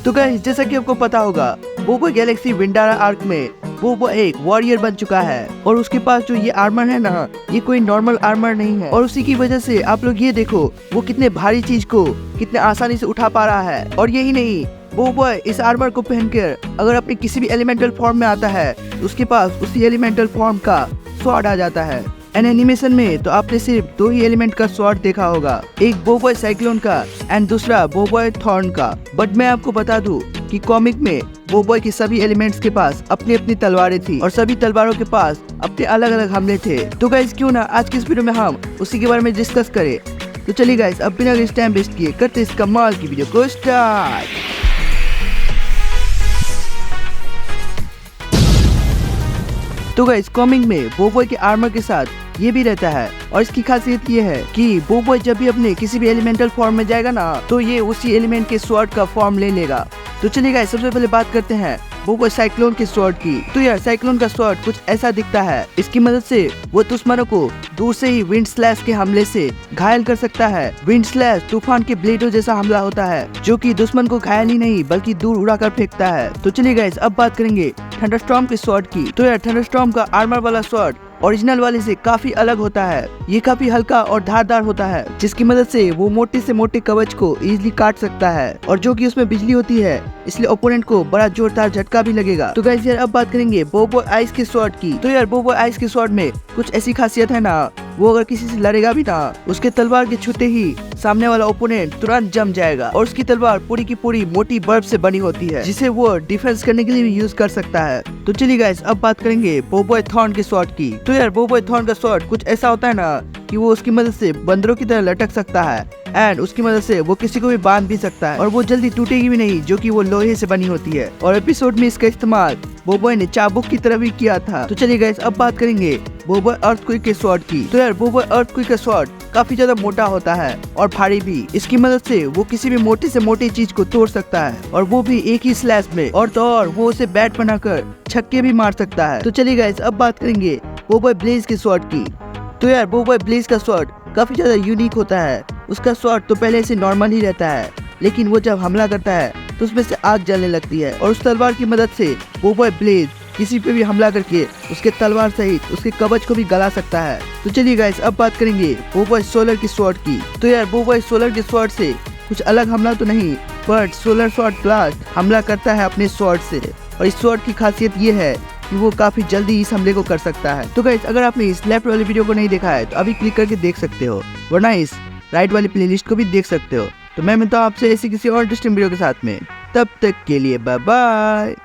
तो गाइस जैसा कि आपको पता होगा बोबो गैलेक्सी विंडारा आर्क में बोबो एक वॉरियर बन चुका है और उसके पास जो ये आर्मर है ना, ये कोई नॉर्मल आर्मर नहीं है। और उसी की वजह से आप लोग ये देखो वो कितने भारी चीज को कितने आसानी से उठा पा रहा है। और यही नहीं, बोबो इस आर्मर को पहनकर अगर अपने किसी भी एलिमेंटल फॉर्म में आता है तो उसके पास उसी एलिमेंटल फॉर्म का स्वॉर्ड आ जाता है। एंड एनिमेशन में तो आपने सिर्फ दो ही एलिमेंट का स्वॉर्ड देखा होगा, एक बोबो साइक्लोन का एंड दूसरा बोबो थॉर्न का। बट मैं आपको बता दूं कि कॉमिक में बोबो के सभी एलिमेंट्स के पास अपनी अपनी तलवारें थी और सभी तलवारों के पास अपने अलग अलग हमले थे। तो गाइस क्यों ना आज की इस वीडियो में हम उसी के बारे में डिस्कस करें। तो चलिए गाइस अब बिना टाइम वेस्ट किए करते इस कमाल की वीडियो को स्टार्ट। तो गाइस कॉमिक में बोबो के आर्मर के साथ ये भी रहता है और इसकी खासियत ये है कि बोबो जब भी अपने किसी भी एलिमेंटल फॉर्म में जाएगा ना तो ये उसी एलिमेंट के स्वॉर्ड का फॉर्म ले लेगा। तो चलिए गाइस सबसे पहले बात करते हैं बोबो साइक्लोन के स्वॉर्ड की। तो यार साइक्लोन का स्वॉर्ड कुछ ऐसा दिखता है, इसकी मदद से वो दुश्मनों को दूर से ही विंड स्लैश के हमले से घायल कर सकता है। विंड स्लैश तूफान के ब्लेडो जैसा हमला होता है जो कि दुश्मन को घायल ही नहीं बल्कि दूर उड़ा कर फेंकता है। तो चलिए गाइस अब बात करेंगे थंडरस्टॉर्म के स्वॉर्ड की। तो यार थंडरस्टॉर्म का आर्मर वाला स्वॉर्ड ओरिजिनल वाले से काफी अलग होता है। ये काफी हल्का और धारदार होता है जिसकी मदद से वो मोटे से मोटे कवच को इजीली काट सकता है और जो कि उसमें बिजली होती है इसलिए ओपोनेंट को बड़ा जोरदार झटका भी लगेगा। तो गाइस यार अब बात करेंगे बोबो आइस के स्वॉर्ड की। तो यार बोबो आइस के स्वॉर्ड में कुछ ऐसी खासियत है ना, वो अगर किसी से लड़ेगा भी ना उसके तलवार के छूते ही सामने वाला ओपोनेंट तुरंत जम जाएगा। और उसकी तलवार पूरी की पूरी मोटी बर्फ से बनी होती है जिसे वो डिफेंस करने के लिए भी यूज कर सकता है। तो चलिए गाइस अब बात करेंगे बोबो थॉर्न के स्वॉर्ड की। तो यार बोबो थॉर्न का स्वॉर्ड कुछ ऐसा होता है ना कि वो उसकी मदद से बंदरों की तरह लटक सकता है एंड उसकी मदद से वो किसी को भी बांध भी सकता है और वो जल्दी टूटेगी भी नहीं जो कि वो लोहे से बनी होती है। और एपिसोड में इसका इस्तेमाल बोबो ने चाबुक की तरह भी किया था। तो चलिए गाइस अब बात करेंगे बोबो अर्थक्वेक के स्वॉर्ड की। तो यार बोबो अर्थक्वेक का स्वॉर्ड काफी ज्यादा मोटा होता है और भारी भी। इसकी मदद से वो किसी भी मोटे से मोटी चीज को तोड़ सकता है और वो भी एक ही स्लैश में। और तो और वो उसे बैट बनाकर छक्के भी मार सकता है। तो चलिए गाइस अब बात करेंगे बोबो ब्लेज के स्वॉर्ड की। तो यार बोबो ब्लेज का स्वॉर्ड काफी ज्यादा यूनिक होता है। उसका स्वॉर्ड तो पहले से नॉर्मल ही रहता है लेकिन वो जब हमला करता है तो उसमें से आग जलने लगती है और उस तलवार की मदद से बोबो ब्लेज किसी पे भी हमला करके उसके तलवार सहित उसके कवच को भी गला सकता है। तो चलिए गाइस अब बात करेंगे बोबो सोलर की स्वॉर्ड की। तो यार बोबो सोलर के स्वॉर्ड से कुछ अलग हमला तो नहीं बट सोलर स्वॉर्ड ब्लास्ट हमला करता है अपने स्वॉर्ड से। और इस स्वॉर्ड की खासियत ये है कि वो काफी जल्दी इस हमले को कर सकता है। तो गाइस अगर आपने इस लेफ्ट वाली वीडियो को नहीं देखा है तो अभी क्लिक करके देख सकते हो, वरना इस राइट वाली प्लेलिस्ट को भी देख सकते हो। तो मैं मिलता हूँ आपसे ऐसी किसी और इंटरेस्टिंग वीडियो के साथ में, तब तक के लिए बाय बाय।